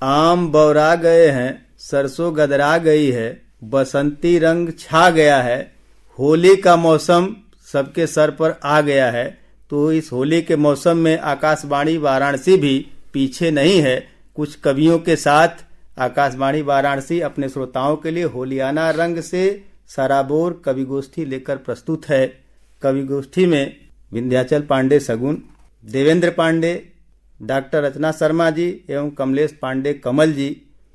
आम बौरा गए हैं, सरसों गदरा गई है, बसंती रंग छा गया है, होली का मौसम सबके सर पर आ गया है। तो इस होली के मौसम में आकाशवाणी वाराणसी भी पीछे नहीं है। कुछ कवियों के साथ आकाशवाणी वाराणसी अपने श्रोताओं के लिए होलियाना रंग से सराबोर कवि गोष्ठी लेकर प्रस्तुत है। कवि गोष्ठी में विंध्याचल पांडे सगुन, देवेंद्र पांडे, डॉक्टर रचना शर्मा जी एवं कमलेश पांडे कमल जी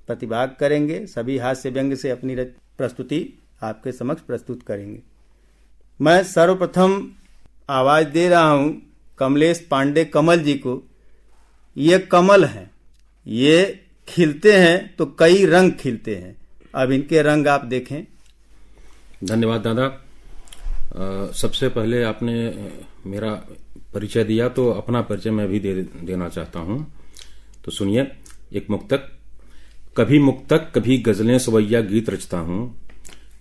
प्रतिभाग करेंगे। सभी हास्य व्यंग से अपनी प्रस्तुति आपके समक्ष प्रस्तुत करेंगे। मैं सर्वप्रथम आवाज दे रहा हूं कमलेश पांडे कमल जी को। ये कमल हैं, ये खिलते हैं तो कई रंग खिलते हैं। अब इनके रंग आप देखें। धन्यवाद दादा। सबसे पहले आपने मेरा परिचय दिया तो अपना परिचय मैं भी देना चाहता हूं। तो सुनिए एक मुक्तक। कभी मुक्तक कभी गजलें सवैया गीत रचता हूं,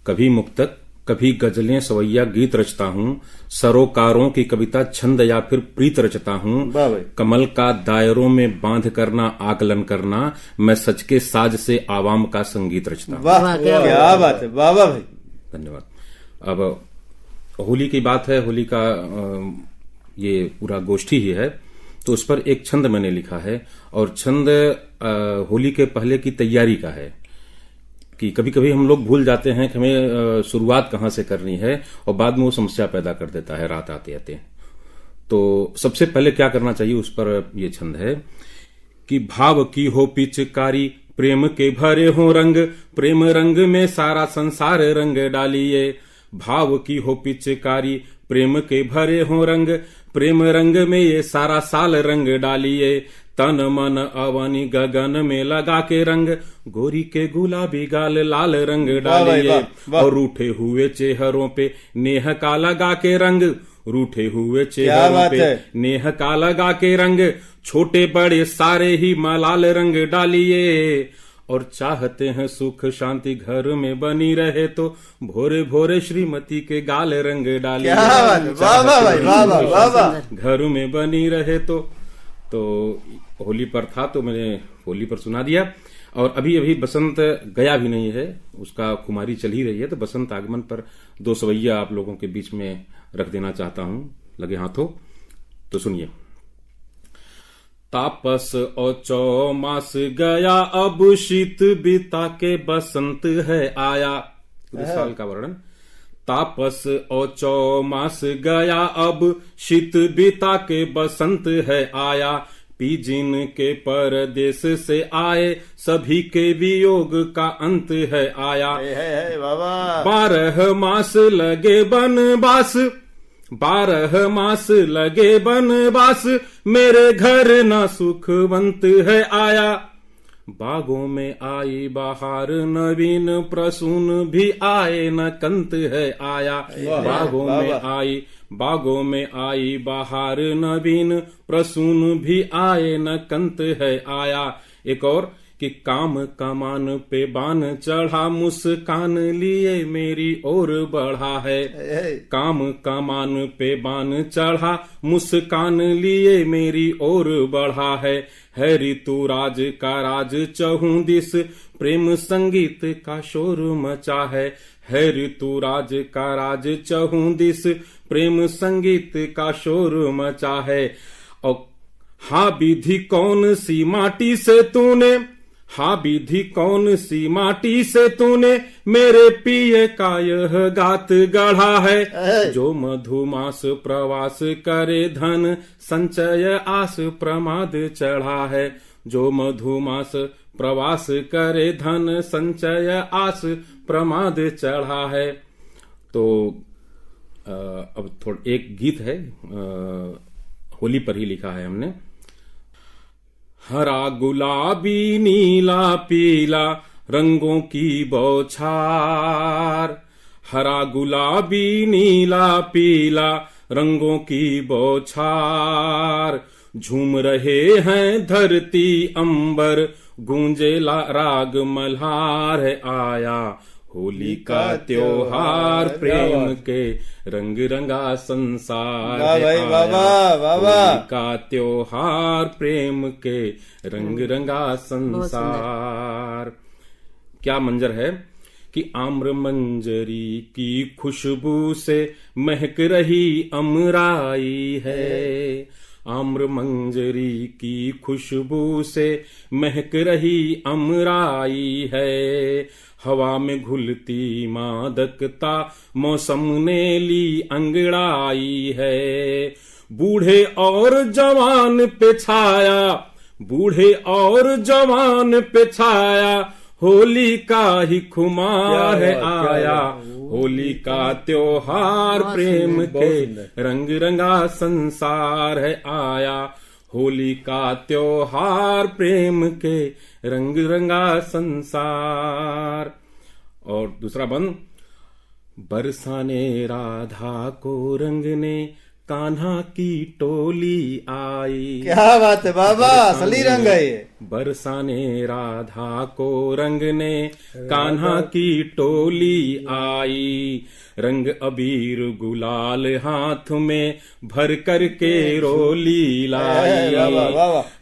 कभी मुक्तक कभी गजलें सवैया गीत रचता हूं, सरोकारों की कविता छंद या फिर प्रीत रचता हूं। कमल का दायरों में बांध करना आकलन करना, मैं सच के साज से आवाम का संगीत रचता हूं। वाह क्या बात है, वाह वाह भाई, धन्यवाद। अब होली की बात है, होली का ये पूरा गोष्ठी ही है, तो उस पर एक छंद मैंने लिखा है। और छंद होली के पहले की तैयारी का है कि कभी कभी हम लोग भूल जाते हैं कि हमें शुरुआत कहां से करनी है और बाद में वो समस्या पैदा कर देता है रात आते आते। तो सबसे पहले क्या करना चाहिए उस पर ये छंद है कि भाव की हो पिचकारी, प्रेम के भरे हो रंग, प्रेम रंग में सारा संसार रंग डालिए। भाव की हो पिचकारी, प्रेम के भरे हो रंग, प्रेम रंग में ये सारा साल रंग डालिए। तन मन अवनी गगन में लगा के रंग, गोरी के गुलाबी गाल लाल रंग डालिए। और रूठे हुए चेहरों पे नेह का लगा के रंग, रूठे हुए चेहरों पे नेह का लगा के रंग, छोटे बड़े सारे ही मलाल रंग डालिए। और चाहते हैं सुख शांति घर में बनी रहे तो भोरे भोरे श्रीमती के गाल रंग डालिए। घर में बनी रहे तो होली पर था तो मैंने होली पर सुना दिया। और अभी अभी बसंत गया भी नहीं है, उसका खुमारी चल ही रही है, तो बसंत आगमन पर दो सवैया आप लोगों के बीच में रख देना चाहता हूं लगे हाथों। तो सुनिए। तापस और चौमास गया, अब शीत बीता के बसंत है आया। साल का वर्णन। तापस और चौमास गया, अब शीत बीता के बसंत है आया। पीजिन के परदेश से आए, सभी के वियोग का अंत है आया। 12 मास लगे बनवास, 12 मास लगे बनवास, मेरे घर न सुखवंत है आया। बागों में आई बहार नवीन, प्रसून भी आए न कंत है आया। बागों में आई बहार नवीन, प्रसून भी आए न कंत है आया। एक और कि काम कमान पे बान चढ़ा, मुस्कान लिए मेरी ओर बढ़ा है। काम कमान पे बान चढ़ा, मुस्कान लिए मेरी ओर बढ़ा है। ऋतु राज का राज चहुं दिस, प्रेम संगीत का शोर मचा है। ऋतु राज का राज चहुं दिस, प्रेम संगीत का शोर मचा है। और हाँ विधि कौन सी माटी से तूने, हाँ विधि कौन सी माटी से तूने मेरे पिए का यह गात गढ़ा है। जो मधुमास प्रवास करे धन संचय आस प्रमाद चढ़ा है। जो मधुमास प्रवास करे धन संचय आस प्रमाद चढ़ा है। तो अब थोड़ा एक गीत है, होली पर ही लिखा है हमने। हरा गुलाबी नीला पीला रंगों की बौछार, हरा गुलाबी नीला पीला रंगों की बौछार। झूम रहे हैं धरती अंबर, गूंजे राग मल्हार है आया। होली का त्योहार प्रेम के रंग रंगा संसार वाह भाई, है वाह आया। वाह, वाह वाह। होली का त्योहार प्रेम के रंग रंगा संसार। क्या मंजर है कि आम्र मंजरी की खुशबू से महक रही अमराई है। आम्र मंजरी की खुशबू से महक रही अमराई है। हवा में घुलती मादकता मौसम ने ली अंगड़ाई है। बूढ़े और जवान पे छाया, बूढ़े और जवान पे छाया होली का ही खुमार है आया। होली का त्योहार प्रेम के रंग रंगा संसार है आया। होली का त्योहार प्रेम के रंग रंगा संसार। और दूसरा बंद, बरसाने राधा को रंग ने कान्हा की टोली आई। क्या बात है बाबा, असली रंग है ये। बरसाने राधा को रंग ने कान्हा की टोली आई। रंग अबीर गुलाल हाथ में भर कर के रोली लाई।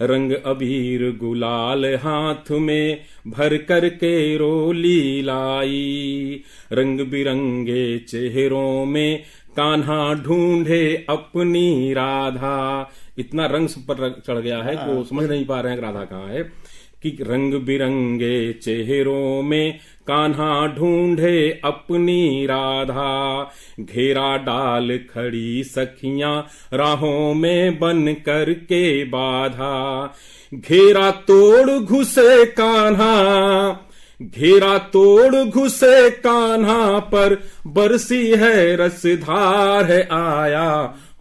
रंग अबीर गुलाल हाथ में भर कर के रोली लाई। रंग बिरंगे चेहरों में कान्हा ढूंढे अपनी राधा। इतना रंग सब पर चढ़ गया है कि वो समझ नहीं पा रहे हैं कि राधा कहाँ है। कि रंग बिरंगे चेहरों में कान्हा ढूंढे अपनी राधा। घेरा डाल खड़ी सखियां राहों में बन कर के बाधा। घेरा तोड़ घुसे कान्हा, घेरा तोड़ घुसे कान्हा पर बरसी है रसधार है आया।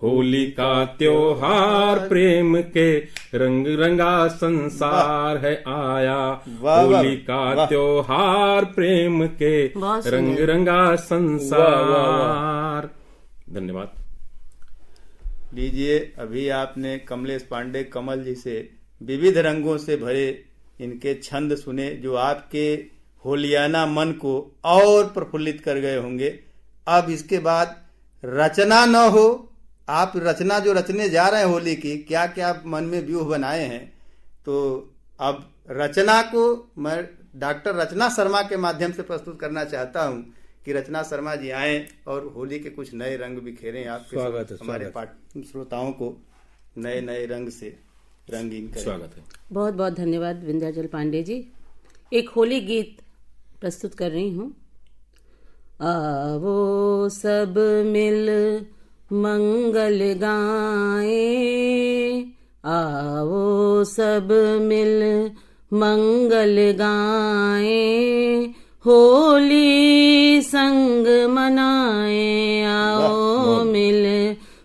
होली का त्योहार प्रेम के रंग रंगा संसार है आया। होली का त्योहार प्रेम के रंग रंगा संसार। धन्यवाद। लीजिए, अभी आपने कमलेश पांडे कमल जी से विविध रंगों से भरे इनके छंद सुने, जो आपके होलियाना मन को और प्रफुल्लित कर गए होंगे। अब इसके बाद रचना न हो, आप रचना जो रचने जा रहे हैं होली की, क्या क्या आप मन में व्यूह बनाए हैं, तो अब रचना को मैं डॉक्टर रचना शर्मा के माध्यम से प्रस्तुत करना चाहता हूं कि रचना शर्मा जी आए और होली के कुछ नए रंग बिखेरें। आपके हमारे श्रोताओं को नए नए रंग से रंगीन करें। स्वागत है। बहुत बहुत धन्यवाद विंध्याचल पांडे जी। एक होली गीत प्रस्तुत कर रही हूँ। आवो सब मिल मंगल गाए, आवो सब मिल मंगल गाए। होली संग मनाए, आओ मिल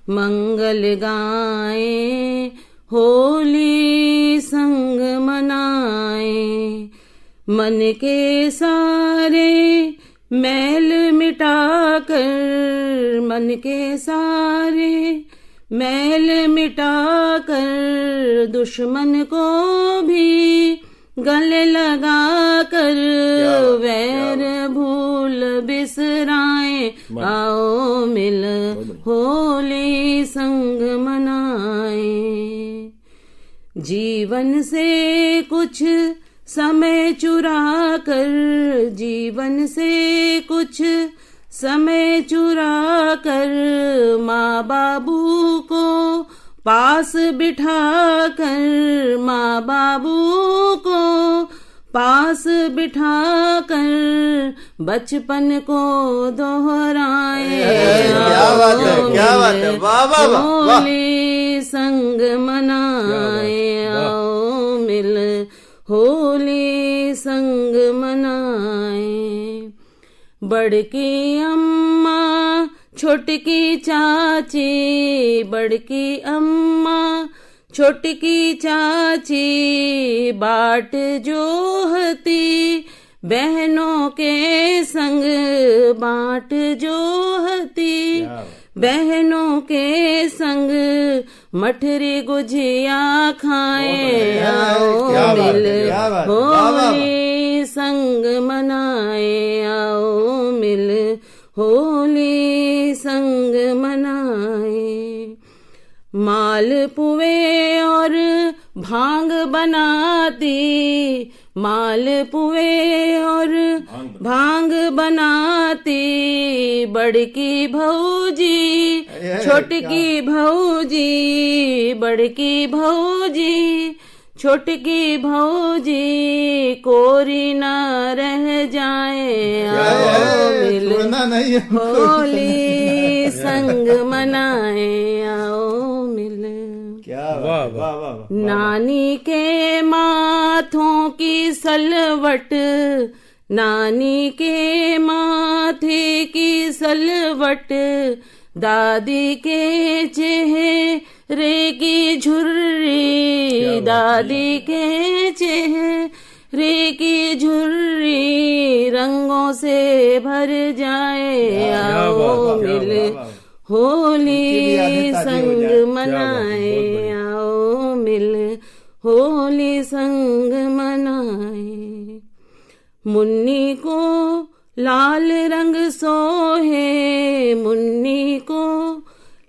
मंगल गाए। होली संग मनाए। मन के सारे मैल मिटाकर, मन के सारे मैल मिटाकर, दुश्मन को भी गले लगा कर वैर भूल बिसराए। आओ मिल होली संग मनाए। जीवन से कुछ समय चुरा कर, जीवन से कुछ समय चुरा कर, माँ बाबू को पास बिठा कर, माँ बाबू को पास बिठा कर, बचपन को दोहराए। क्या बात है, क्या बात है, वाह वाह वाह। होली संग मनाए, आओ मिल होली संग मनाए। बड़की अम्मा छोटकी चाची, बड़की अम्मा छोटकी चाची, बाट जोहती बहनों के संग, बाट जोहती बहनों के संग, मठरी गुजिया खाए। आओ मिल होली संग मनाए, आओ मालपुए और भांग बनाती, मालपुए और भांग बनाती, बड़की भौजी छोटकी भौजी, बड़की भौजी छोटकी भौजी, कोरी न रह जाए, आओ मिल होली संग मनाए, आओ मिल। क्या वाह वाह वाह। नानी के माथों की सलवट, नानी के माथे की सलवट, दादी के चेहरे की झुर्री, दादी के चेहरे की झुर्री, रंगों से भर जाए, आओ मिल होली संग मनाए, आओ मिल होली संग मनाए। मुन्नी को लाल रंग सोहे, मुन्नी को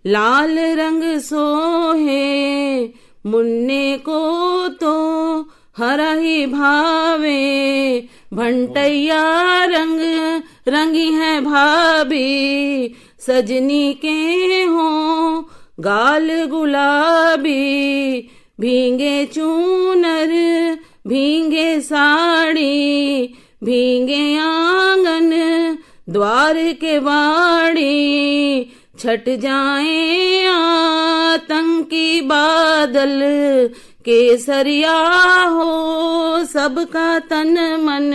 लाल रंग सोहे, मुन्ने को तो हरा ही भावे, भंटैया रंग रंगी है भाभी, सजनी के हों गाल गुलाबी, भींगे चूनर भींगे साड़ी, भींगे आंगन द्वार के वाड़ी, छट जाए आतंकी बादल, केसरिया हो सबका तन मन,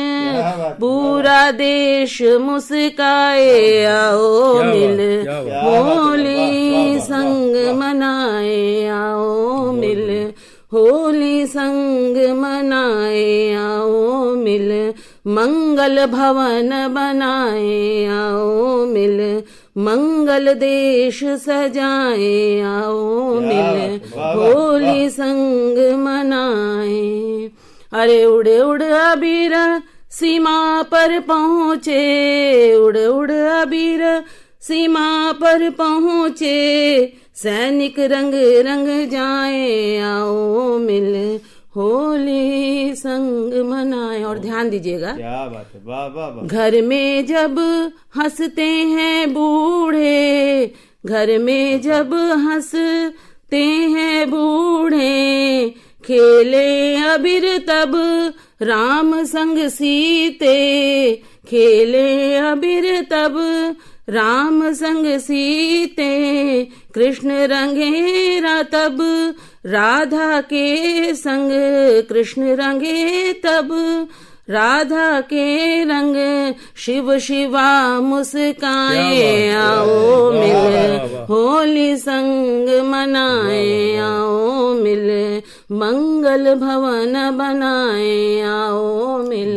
पूरा देश मुस्काए, आओ मिल होली संग मनाए, आओ मिल होली संग मनाए, आओ मिल मंगल भवन बनाए, आओ मिल मंगल देश सजाए, आओ मिल होली संग मनाए। अरे उड़ उड़ अबीर सीमा पर पहुँचे, उड़ उड़ अबीर सीमा पर पहुँचे, सैनिक रंग रंग जाए, आओ मिल होली संग मनाए। और ध्यान दीजिएगा, क्या बात है, वाह वाह वाह। घर में जब हंसते हैं बूढ़े, घर में जब हंसते हैं बूढ़े, खेले अबीर तब राम संग सीते, खेले अबीर तब राम संग सीते, कृष्ण रंगेरा तब राधा के संग, कृष्ण रंगे तब राधा के रंग, शिव शिवा मुस्काए, आओ मिल होली संग मनाए, आओ मिल मंगल भवन बनाए, आओ मिल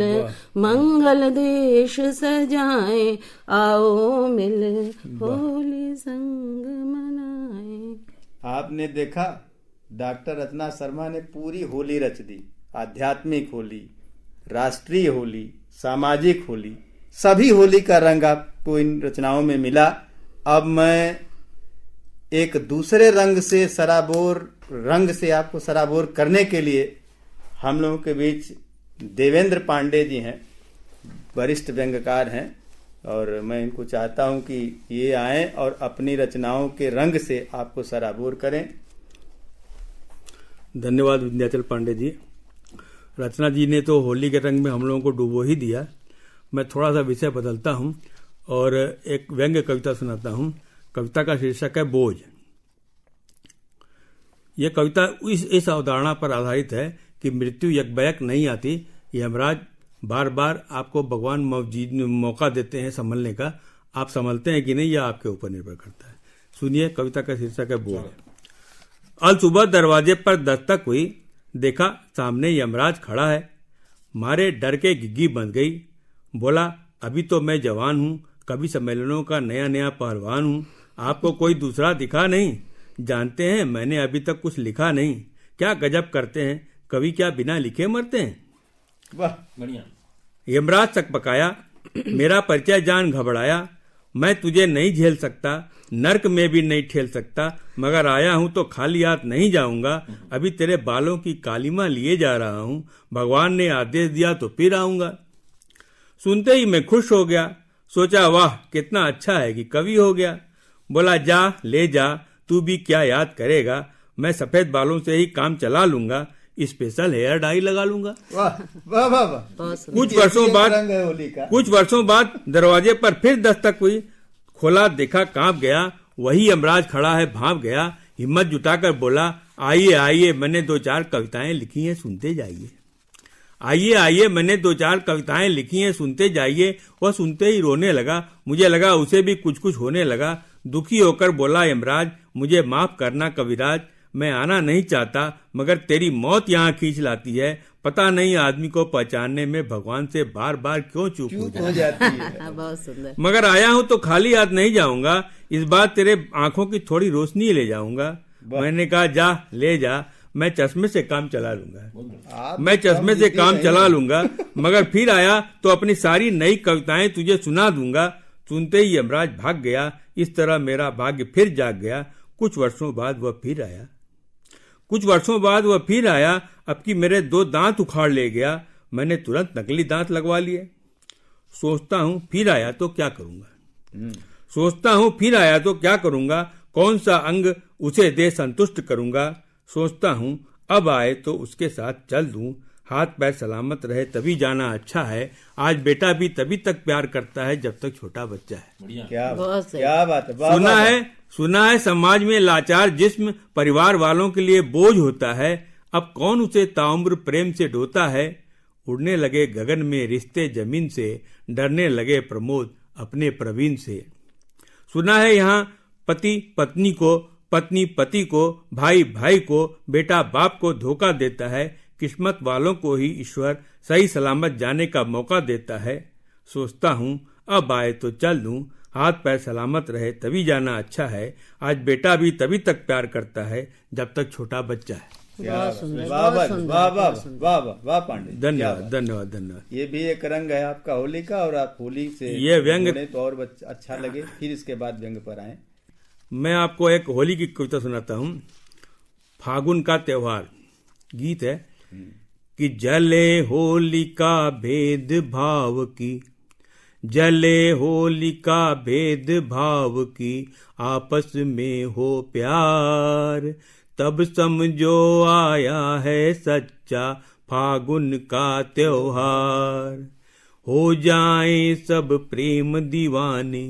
मंगल देश सजाए, आओ मिल होली संग मनाए। आपने देखा, डॉक्टर रचना शर्मा ने पूरी होली रच दी। आध्यात्मिक होली, राष्ट्रीय होली, सामाजिक होली, सभी होली का रंग आपको इन रचनाओं में मिला। अब मैं एक दूसरे रंग से आपको सराबोर करने के लिए हम लोगों के बीच देवेंद्र पांडे जी हैं, वरिष्ठ व्यंग्यकार हैं, और मैं इनको चाहता हूं कि ये आएं और अपनी रचनाओं के रंग से आपको सराबोर करें। धन्यवाद विंध्याचल पांडे जी। रचना जी ने तो होली के रंग में हम लोगों को डुबो ही दिया। मैं थोड़ा सा विषय बदलता हूं और एक व्यंग्य कविता सुनाता हूं। कविता का शीर्षक है बोझ। यह कविता इस अवधारणा पर आधारित है कि मृत्यु यकबयक नहीं आती। यमराज बार बार आपको भगवान मौका देते हैं संभलने का। आप संभलते हैं कि नहीं, यह आपके ऊपर निर्भर करता है। सुनिए, कविता का शीर्षक है बोझ। अल सुबह दरवाजे पर दस्तक हुई, देखा सामने यमराज खड़ा है। मारे डर के घिघी बंध गई। बोला, अभी तो मैं जवान हूँ, कभी सम्मेलनों का नया नया पहलवान हूँ। आपको कोई दूसरा दिखा नहीं? जानते हैं मैंने अभी तक कुछ लिखा नहीं। क्या गजब करते हैं कवि, क्या बिना लिखे मरते हैं। वाह, बढ़िया। यमराज तक पकाया, मेरा परिचय जान घबराया। मैं तुझे नहीं झेल सकता, नर्क में भी नहीं ठेल सकता, मगर आया हूं तो खाली हाथ नहीं जाऊंगा। अभी तेरे बालों की कालीमा लिए जा रहा हूं, भगवान ने आदेश दिया तो फिर आऊंगा। सुनते ही मैं खुश हो गया, सोचा वाह कितना अच्छा है कि कवि हो गया। बोला जा ले जा, तू भी क्या याद करेगा, मैं सफेद बालों से ही काम चला लूंगा, स्पेशल हेयर डाई लगा लूंगा। वाह वाह वाह वाह। बहुत सुंदर। कुछ वर्षों बाद दरवाजे पर फिर दस्तक हुई। खोला, देखा, कांप गया। वही यमराज खड़ा है, भांप गया। हिम्मत जुटाकर बोला, आइए आइए, मैंने 2-4 कविताएं लिखी हैं, सुनते जाइए। आइए आइए, मैंने 2-4 कविताएं लिखी हैं, सुनते जाइए। वह सुनते ही रोने लगा। मुझे लगा उसे भी कुछ कुछ होने लगा। दुखी होकर बोला, यमराज मुझे माफ करना कविराज, मैं आना नहीं चाहता, मगर तेरी मौत यहाँ खींच लाती है। पता नहीं आदमी को पहचानने में भगवान से बार बार क्यों चूक हो जाती है। बहुत सुंदर। मगर आया हूं तो खाली हाथ नहीं जाऊंगा, इस बार तेरे आंखों की थोड़ी रोशनी ले जाऊंगा। मैंने कहा जा ले जा, मैं चश्मे से काम चला लूंगा, मगर फिर आया तो अपनी सारी नई कविताएं तुझे सुना दूंगा। सुनते ही यमराज भाग गया। इस तरह मेरा भाग्य फिर जाग गया। कुछ वर्षों बाद वह फिर आया। अब की मेरे 2 दांत उखाड़ ले गया। मैंने तुरंत नकली दांत लगवा लिए। सोचता हूं फिर आया तो क्या करूंगा, कौन सा अंग उसे दे संतुष्ट करूंगा। सोचता हूं अब आए तो उसके साथ चल दूं, हाथ पैर सलामत रहे तभी जाना अच्छा है। आज बेटा भी तभी तक प्यार करता है जब तक छोटा बच्चा है। क्या बात है। सुना है समाज में लाचार जिस्म परिवार वालों के लिए बोझ होता है। अब कौन उसे ताउम्र प्रेम से ढोता है। उड़ने लगे गगन में रिश्ते जमीन से, डरने लगे प्रमोद अपने प्रवीण से। सुना है यहाँ पति पत्नी को, पत्नी पति को, भाई भाई को, बेटा बाप को धोखा देता है। किस्मत वालों को ही ईश्वर सही सलामत जाने का मौका देता है। सोचता हूँ अब आए तो चल दूं, हाथ पैर सलामत रहे तभी जाना अच्छा है। आज बेटा भी तभी तक प्यार करता है जब तक छोटा बच्चा है। वाह पांडे, धन्यवाद। ये भी एक रंग है आपका होली का, और आप होली से ये व्यंग तो और अच्छा लगे। फिर इसके बाद व्यंग पर आए। मैं आपको एक होली की कविता सुनाता हूँ। फागुन का त्योहार गीत है कि जले होलिका भेद भाव की, जले होलिका भेद भाव की, आपस में हो प्यार, तब समझो आया है सच्चा फागुन का त्योहार। हो जाए सब प्रेम दीवाने,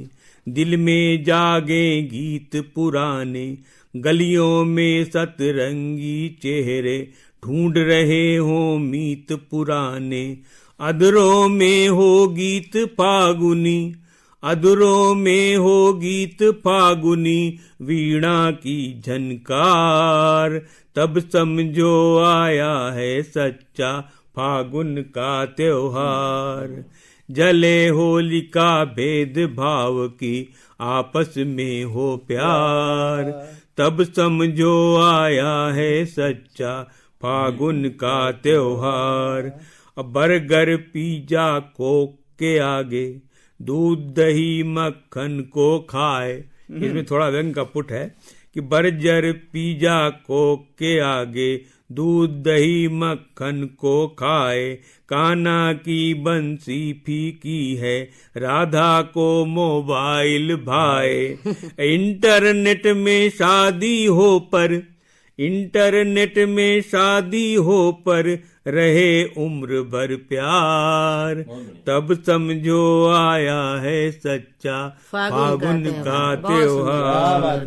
दिल में जागे गीत पुराने, गलियों में सतरंगी चेहरे ढूंढ रहे हो मीत पुराने। अधरों में हो गीत फागुनी, अधरों में हो गीत फागुनी, वीणा की झनकार, तब समझो आया है सच्चा फागुन का त्योहार। जले होलिका भेद भाव की, आपस में हो प्यार, तब समझो आया है सच्चा फागुन का त्योहार। बर्गर पिज्जा कोक के आगे, दूध दही मक्खन को खाए। इसमें थोड़ा व्यंग का पुट है कि बर्गर पिज्जा कोक के आगे, दूध दही मक्खन को खाए। कान्हा की बंसी फीकी है, राधा को मोबाइल भाए। इंटरनेट में शादी हो पर, इंटरनेट में शादी हो पर, रहे उम्र भर प्यार, तब समझो आया है सच्चा फागुन का त्योहार।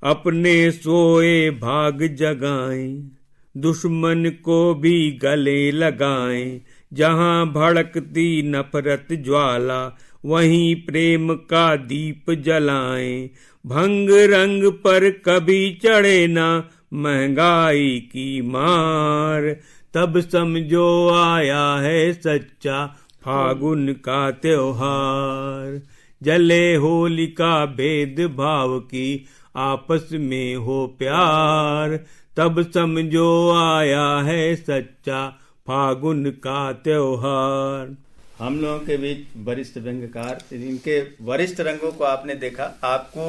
अपने सोए भाग जगाएं, दुश्मन को भी गले लगाएं। जहां भड़कती नफरत ज्वाला, वहीं प्रेम का दीप जलाएं। भंग रंग पर कभी चढ़े ना महंगाई की मार, तब समझो आया है सच्चा फागुन का त्योहार। जले होलिका भेद भाव की, आपस में हो प्यार, तब समझो आया है सच्चा फागुन का त्योहार। हम लोगों के बीच वरिष्ठ व्यंग्यकार, इनके वरिष्ठ रंगों को आपने देखा। आपको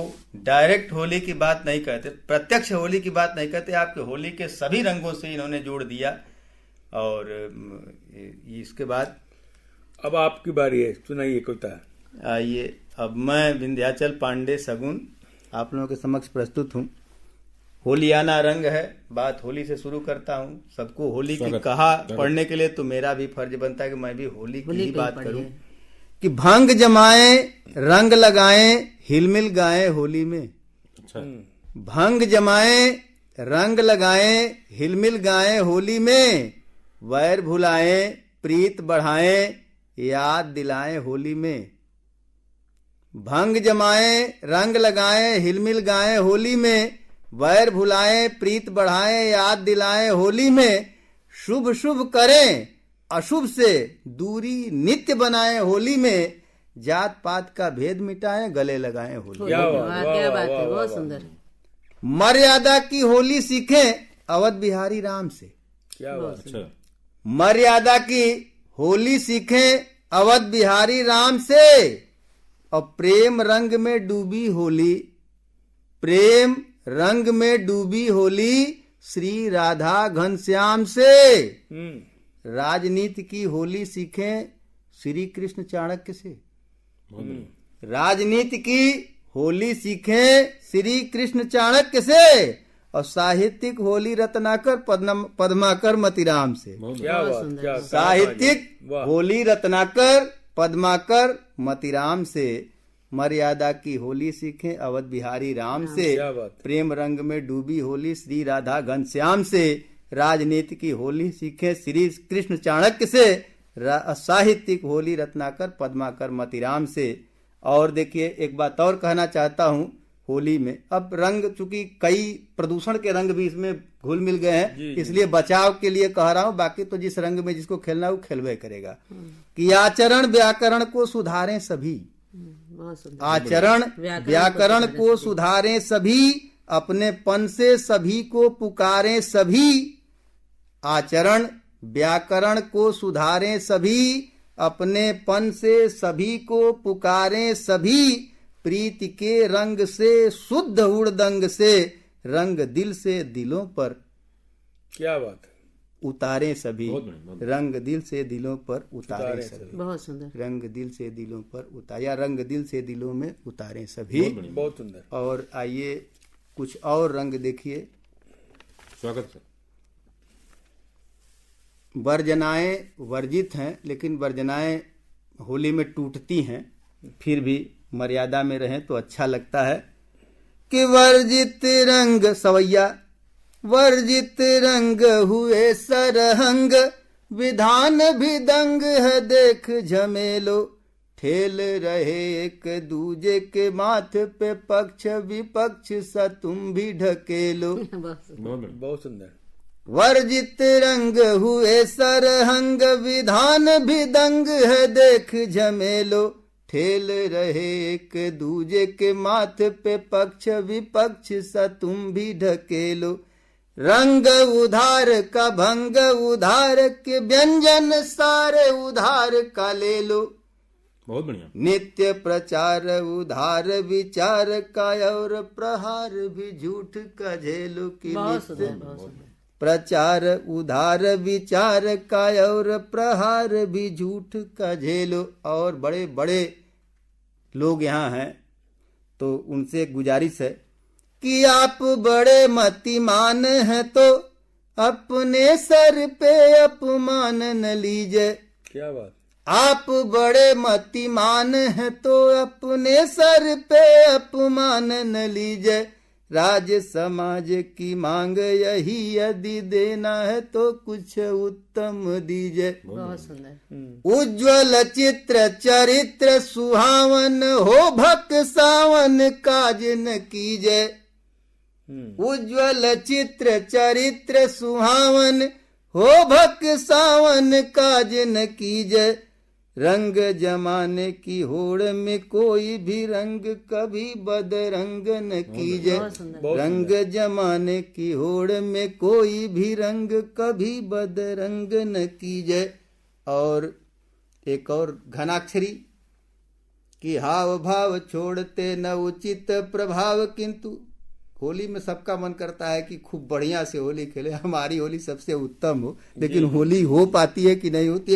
डायरेक्ट होली की बात नहीं कहते, प्रत्यक्ष होली की बात नहीं कहते, आपके होली के सभी रंगों से इन्होंने जोड़ दिया। और इसके बाद अब आपकी बारी है, सुनाइए कविता। आइए, अब मैं विंध्याचल पांडे सगुन आप लोगों के समक्ष प्रस्तुत हूँ। होलियाना रंग है, बात होली से शुरू करता हूँ। सबको होली की कहा पढ़ने के लिए, तो मेरा भी फर्ज बनता है कि मैं भी होली की ही बात करूं। कि भंग जमाए रंग लगाए हिलमिल गाए होली में। अच्छा। भंग जमाए रंग लगाए हिलमिल गाए होली में, वैर भुलाए प्रीत बढ़ाए याद दिलाए होली में। भंग जमाए रंग लगाए हिलमिल गाए होली में, वैर भुलाए प्रीत बढ़ाए याद दिलाए होली में। शुभ शुभ करें अशुभ से दूरी नित्य बनाए होली में, जात पात का भेद मिटाए गले लगाए होली। क्या बात है, बहुत सुंदर। मर्यादा की होली सीखें अवध बिहारी राम से। क्या बात। अच्छा। मर्यादा की होली सीखें अवध बिहारी राम से, और प्रेम रंग में डूबी होली, प्रेम रंग में डूबी होली श्री राधा घनश्याम से। राजनीति की होली सीखें श्री कृष्ण चाणक्य से। राजनीति की होली सीखें श्री कृष्ण चाणक्य से, और साहित्यिक होली रत्नाकर पद्माकर मतिराम से। क्या बात। साहित्यिक होली रत्नाकर पद्माकर मतिराम से। मर्यादा की होली सीखें अवध बिहारी राम से, प्रेम रंग में डूबी होली श्री राधा घनश्याम से। राजनीति की होली सीखें श्री कृष्ण चाणक्य से, साहित्यिक होली रत्नाकर पद्माकर मतिराम से। और देखिए, एक बात और कहना चाहता हूँ होली में। अब रंग, चूंकि कई प्रदूषण के रंग भी इसमें घुल मिल गए हैं, इसलिए बचाव के लिए कह रहा हूँ। बाकी तो जिस रंग में जिसको खेलना है वो खेलवे करेगा। कि आचरण व्याकरण को सुधारें सभी, आचरण व्याकरण को सुधारें सभी, अपने पन से सभी को पुकारें सभी। आचरण व्याकरण को सुधारें सभी, अपने पन से सभी को पुकारें सभी। प्रीति के रंग से शुद्ध उड़दंग से, रंग दिल से दिलों पर। क्या बात। उतारें सभी, रंग दिल से दिलों पर उतारें सभी। बहुत सुंदर। रंग दिल से दिलों पर उतार, या रंग दिल से दिलों में उतारें सभी। बहुत सुंदर। और आइए कुछ और रंग देखिए। स्वागत सर। वर्जनाएं वर्जित हैं, लेकिन वर्जनाएं होली में टूटती हैं, फिर भी मर्यादा में रहें तो अच्छा लगता है। कि वर्जित रंग सवैया, वर्जित रंग हुए सरहंग, विधान भी दंग है देख झमेलो। ठेल रहे एक दूजे के माथे पे पक्ष विपक्ष सा तुम भी ढकेलो। बहुत सुंदर। वर्जित रंग हुए सरहंग, विधान भी दंग है देख झमेलो। ठेल रहे एक दूजे के माथे पे पक्ष विपक्ष सा तुम भी ढकेलो। रंग उधार का भंग उधार के व्यंजन सारे उधार का ले लो। बहुत बढ़िया। नित्य प्रचार उधार विचार का, और प्रहार भी झूठ का झेलो। की प्रचार उधार विचार का, और प्रहार भी झूठ का झेलो। और बड़े बड़े लोग यहाँ हैं, तो उनसे गुजारिश है कि आप बड़े मतिमान हैं तो अपने सर पे अपमान न लीजिए। क्या बात। आप बड़े मतिमान हैं तो अपने सर पे अपमान न लीजिए। राज समाज की मांग यही, यदि देना है तो कुछ उत्तम दीजिए। बहुत सुंदर। उज्ज्वल चित्र चरित्र सुहावन हो, भक्त सावन काज न कीजिए। उज्ज्वल चित्र चरित्र सुहावन हो, भक्त सावन काज न कीजिए। रंग जमाने की होड़ में कोई भी रंग कभी बदरंग न कीजिए। रंग जमाने की होड़ में कोई भी रंग कभी बदरंग न कीजिए। और एक और घनाक्षरी कि हाव भाव छोड़ते न उचित प्रभाव, किंतु होली में सबका मन करता है कि खूब बढ़िया से होली खेले, हमारी होली सबसे उत्तम हो, लेकिन होली हो पाती है कि नहीं होती।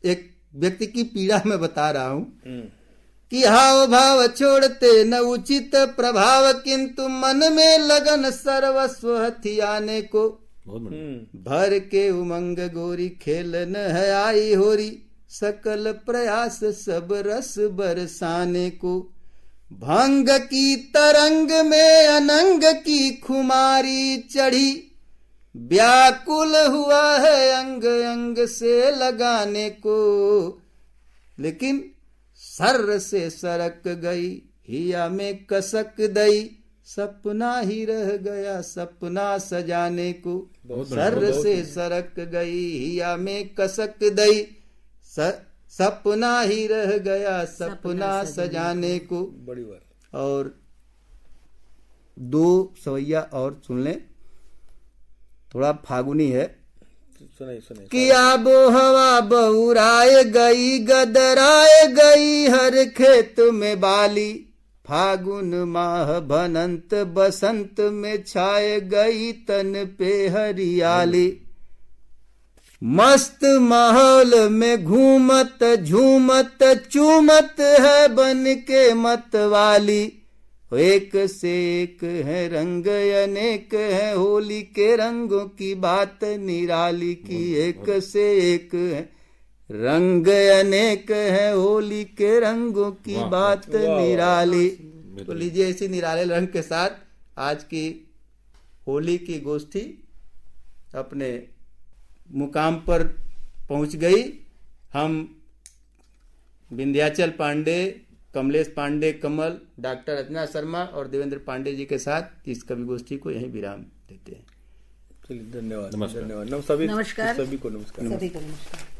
एक व्यक्ति की पीड़ा मैं बता रहा हूं कि हाव भाव छोड़ते न उचित प्रभाव, किंतु मन में लगन सर्वस्व हथियाने को, भर के उमंग गोरी खेलन है आई होरी, सकल प्रयास सब रस बरसाने को, भंग की तरंग में अनंग की खुमारी चढ़ी, व्याकुल हुआ है अंग अंग से लगाने को, लेकिन सर से सरक गई हिया में कसक दई, सपना ही रह गया सपना सजाने को, सर से सरक गई हिया में कसक दई, सपना ही रह गया सपना सजाने को। बड़ी बात। और दो सवैया और सुन लें, थोड़ा फागुनी है। सुनाइए। कि आबो हवा बहुराए गई, गदराए गई हर खेत में बाली, फागुन माह भनंत बसंत में छाए गई तन पे हरियाली, मस्त माहौल में घूमत झूमत चूमत है बन के मतवाली, एक से एक है रंग अनेक है, होली के रंगों की बात निराली की, एक से एक है रंग अनेक है, होली के रंगों की बात निराली। तो लीजिए, इसी निराले रंग के साथ आज की होली की गोष्ठी अपने मुकाम पर पहुंच गई। हम विंध्याचल पांडे, कमलेश पांडे कमल, डॉक्टर रचना शर्मा और देवेंद्र पांडे जी के साथ इस कवि गोष्ठी को यहीं विराम देते हैं। चलिए, धन्यवाद। नमस्कार। धन्यवाद। नमस्कार। सभी को नमस्कार। सभी को नमस्कार।